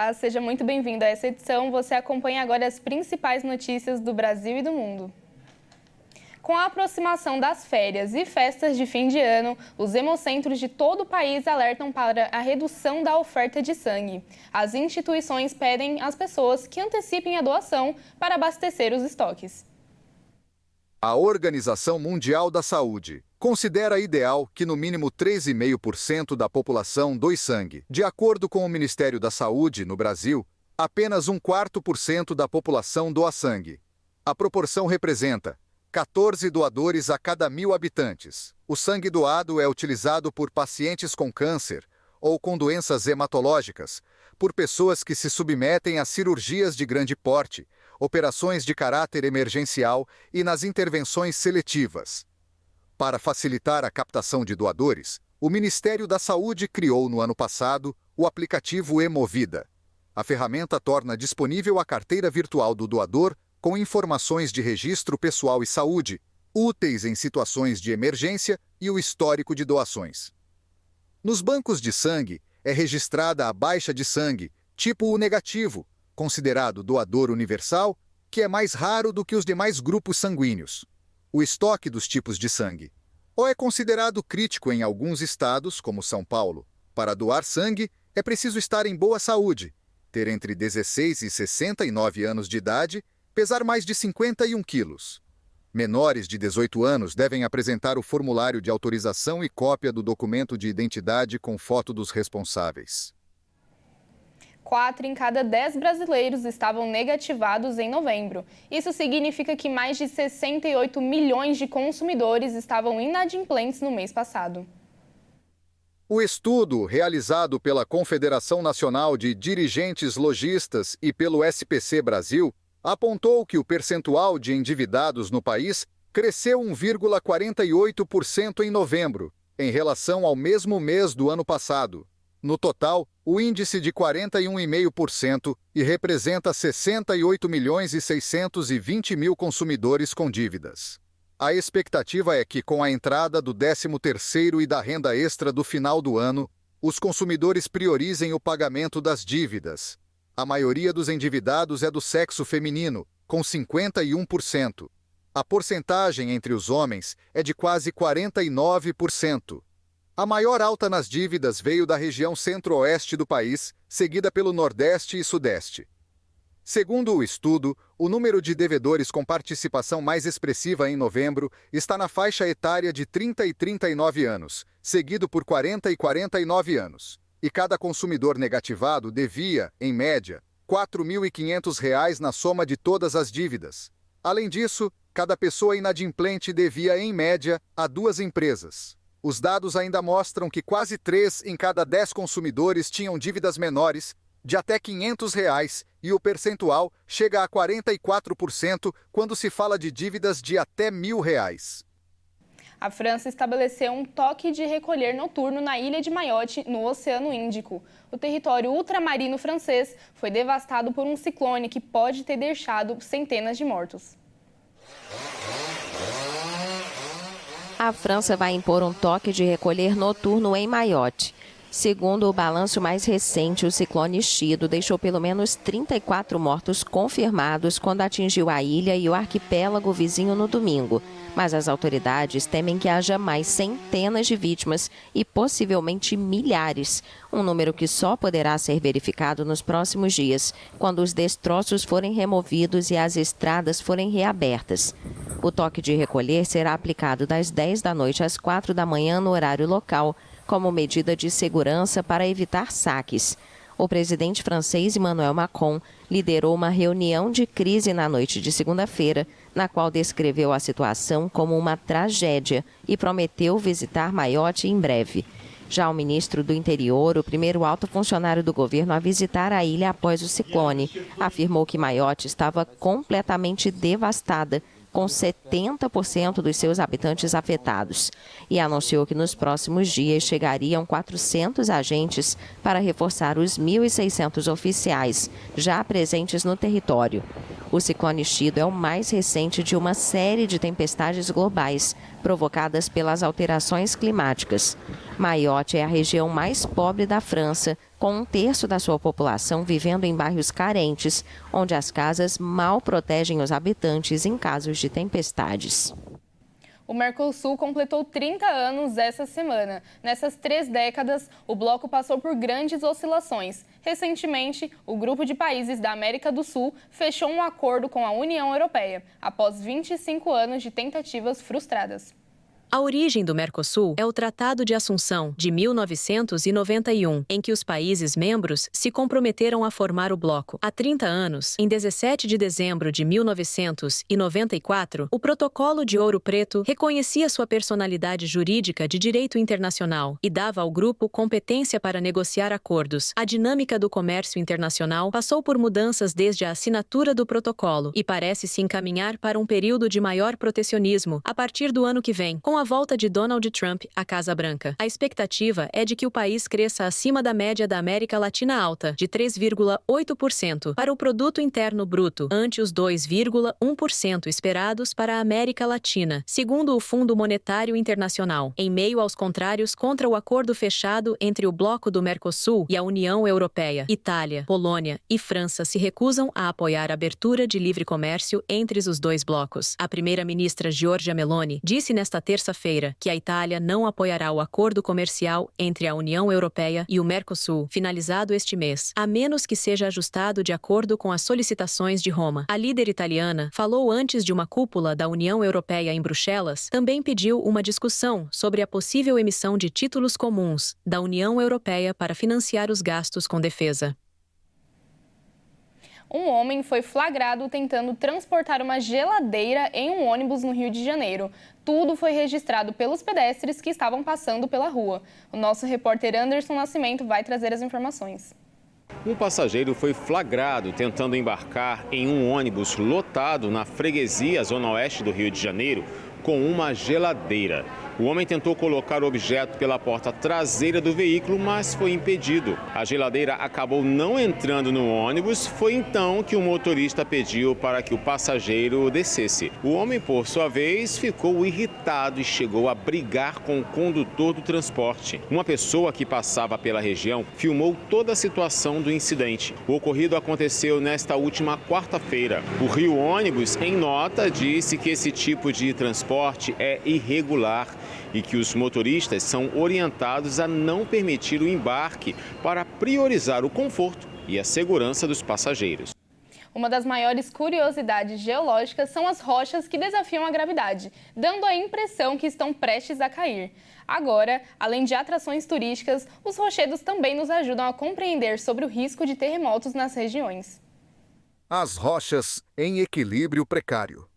Olá, seja muito bem-vindo a essa edição. Você acompanha agora as principais notícias do Brasil e do mundo. Com a aproximação das férias e festas de fim de ano, os hemocentros de todo o país alertam para a redução da oferta de sangue. As instituições pedem às pessoas que antecipem a doação para abastecer os estoques. A Organização Mundial da Saúde considera ideal que no mínimo 3,5% da população doe sangue. De acordo com o Ministério da Saúde, no Brasil, apenas 0,25% da população doa sangue. A proporção representa 14 doadores a cada 1.000 habitantes. O sangue doado é utilizado por pacientes com câncer ou com doenças hematológicas, por pessoas que se submetem a cirurgias de grande porte, operações de caráter emergencial e nas intervenções seletivas. Para facilitar a captação de doadores, o Ministério da Saúde criou no ano passado o aplicativo Hemovida. A ferramenta torna disponível a carteira virtual do doador com informações de registro pessoal e saúde, úteis em situações de emergência e o histórico de doações. Nos bancos de sangue, é registrada a baixa de sangue, tipo O negativo, considerado doador universal, que é mais raro do que os demais grupos sanguíneos. O estoque dos tipos de sangue. Ou é considerado crítico em alguns estados, como São Paulo. Para doar sangue, é preciso estar em boa saúde, ter entre 16 e 69 anos de idade, pesar mais de 51 quilos. Menores de 18 anos devem apresentar o formulário de autorização e cópia do documento de identidade com foto dos responsáveis. 4 em cada 10 brasileiros estavam negativados em novembro. Isso significa que mais de 68 milhões de consumidores estavam inadimplentes no mês passado. O estudo, realizado pela Confederação Nacional de Dirigentes Lojistas e pelo SPC Brasil, apontou que o percentual de endividados no país cresceu 1,48% em novembro, em relação ao mesmo mês do ano passado. No total, o índice de 41,5% e representa 68.620.000 consumidores com dívidas. A expectativa é que, com a entrada do 13º e da renda extra do final do ano, os consumidores priorizem o pagamento das dívidas. A maioria dos endividados é do sexo feminino, com 51%. A porcentagem entre os homens é de quase 49%. A maior alta nas dívidas veio da região centro-oeste do país, seguida pelo Nordeste e Sudeste. Segundo o estudo, o número de devedores com participação mais expressiva em novembro está na faixa etária de 30 e 39 anos, seguido por 40 e 49 anos. E cada consumidor negativado devia, em média, R$ 4.500 na soma de todas as dívidas. Além disso, cada pessoa inadimplente devia, em média, a 2 empresas. Os dados ainda mostram que quase 3 em cada 10 consumidores tinham dívidas menores, de até R$ 500, e o percentual chega a 44% quando se fala de dívidas de até R$ 1.000. A França estabeleceu um toque de recolher noturno na ilha de Mayotte, no Oceano Índico. O território ultramarino francês foi devastado por um ciclone que pode ter deixado centenas de mortos. A França vai impor um toque de recolher noturno em Mayotte. Segundo o balanço mais recente, o ciclone Chido deixou pelo menos 34 mortos confirmados quando atingiu a ilha e o arquipélago vizinho no domingo. Mas as autoridades temem que haja mais centenas de vítimas e possivelmente milhares, um número que só poderá ser verificado nos próximos dias, quando os destroços forem removidos e as estradas forem reabertas. O toque de recolher será aplicado das 10 da noite às 4 da manhã no horário local, como medida de segurança para evitar saques. O presidente francês Emmanuel Macron liderou uma reunião de crise na noite de segunda-feira, na qual descreveu a situação como uma tragédia e prometeu visitar Mayotte em breve. Já o ministro do Interior, o primeiro alto funcionário do governo a visitar a ilha após o ciclone, afirmou que Mayotte estava completamente devastada, com 70% dos seus habitantes afetados, e anunciou que nos próximos dias chegariam 400 agentes para reforçar os 1.600 oficiais já presentes no território. O ciclone Chido é o mais recente de uma série de tempestades globais provocadas pelas alterações climáticas. Mayotte é a região mais pobre da França, com 1/3 da sua população vivendo em bairros carentes, onde as casas mal protegem os habitantes em casos de tempestades. O Mercosul completou 30 anos essa semana. Nessas 3 décadas, o bloco passou por grandes oscilações. Recentemente, o grupo de países da América do Sul fechou um acordo com a União Europeia, após 25 anos de tentativas frustradas. A origem do Mercosul é o Tratado de Assunção, de 1991, em que os países membros se comprometeram a formar o bloco. Há 30 anos, em 17 de dezembro de 1994, o Protocolo de Ouro Preto reconhecia sua personalidade jurídica de direito internacional e dava ao grupo competência para negociar acordos. A dinâmica do comércio internacional passou por mudanças desde a assinatura do protocolo e parece se encaminhar para um período de maior protecionismo a partir do ano que vem, com a volta de Donald Trump à Casa Branca. A expectativa é de que o país cresça acima da média da América Latina alta, de 3,8% para o Produto Interno Bruto, ante os 2,1% esperados para a América Latina, segundo o Fundo Monetário Internacional. Em meio aos contrários contra o acordo fechado entre o bloco do Mercosul e a União Europeia, Itália, Polônia e França se recusam a apoiar a abertura de livre comércio entre os dois blocos. A primeira-ministra Giorgia Meloni disse nesta terça-feira que a Itália não apoiará o acordo comercial entre a União Europeia e o Mercosul, finalizado este mês, a menos que seja ajustado de acordo com as solicitações de Roma. A líder italiana falou antes de uma cúpula da União Europeia em Bruxelas, também pediu uma discussão sobre a possível emissão de títulos comuns da União Europeia para financiar os gastos com defesa. Um homem foi flagrado tentando transportar uma geladeira em um ônibus no Rio de Janeiro. Tudo foi registrado pelos pedestres que estavam passando pela rua. O nosso repórter Anderson Nascimento vai trazer as informações. Um passageiro foi flagrado tentando embarcar em um ônibus lotado na freguesia Zona Oeste do Rio de Janeiro com uma geladeira. O homem tentou colocar o objeto pela porta traseira do veículo, mas foi impedido. A geladeira acabou não entrando no ônibus. Foi então que o motorista pediu para que o passageiro descesse. O homem, por sua vez, ficou irritado e chegou a brigar com o condutor do transporte. Uma pessoa que passava pela região filmou toda a situação do incidente. O ocorrido aconteceu nesta última quarta-feira. O Rio Ônibus, em nota, disse que esse tipo de transporte é irregular e que os motoristas são orientados a não permitir o embarque para priorizar o conforto e a segurança dos passageiros. Uma das maiores curiosidades geológicas são as rochas que desafiam a gravidade, dando a impressão que estão prestes a cair. Agora, além de atrações turísticas, os rochedos também nos ajudam a compreender sobre o risco de terremotos nas regiões. As rochas em equilíbrio precário.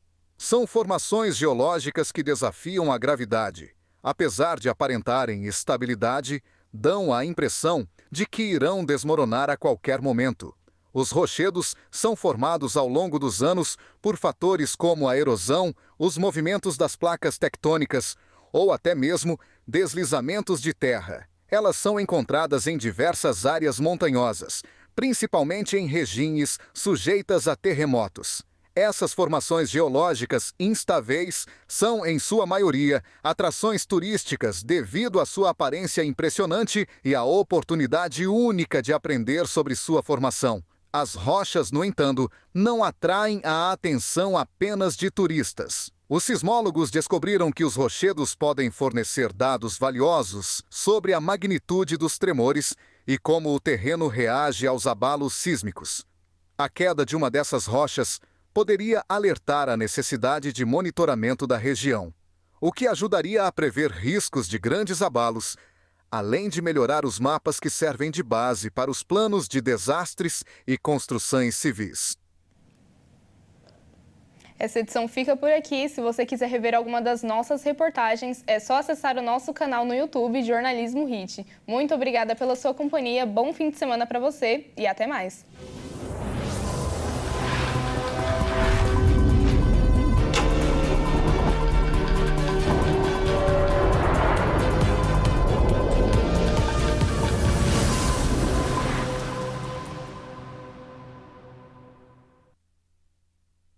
São formações geológicas que desafiam a gravidade. Apesar de aparentarem estabilidade, dão a impressão de que irão desmoronar a qualquer momento. Os rochedos são formados ao longo dos anos por fatores como a erosão, os movimentos das placas tectônicas ou até mesmo deslizamentos de terra. Elas são encontradas em diversas áreas montanhosas, principalmente em regiões sujeitas a terremotos. Essas formações geológicas instáveis são, em sua maioria, atrações turísticas devido à sua aparência impressionante e à oportunidade única de aprender sobre sua formação. As rochas, no entanto, não atraem a atenção apenas de turistas. Os sismólogos descobriram que os rochedos podem fornecer dados valiosos sobre a magnitude dos tremores e como o terreno reage aos abalos sísmicos. A queda de uma dessas rochas poderia alertar a necessidade de monitoramento da região, o que ajudaria a prever riscos de grandes abalos, além de melhorar os mapas que servem de base para os planos de desastres e construções civis. Essa edição fica por aqui. Se você quiser rever alguma das nossas reportagens, é só acessar o nosso canal no YouTube, Jornalismo HIT. Muito obrigada pela sua companhia, bom fim de semana para você e até mais!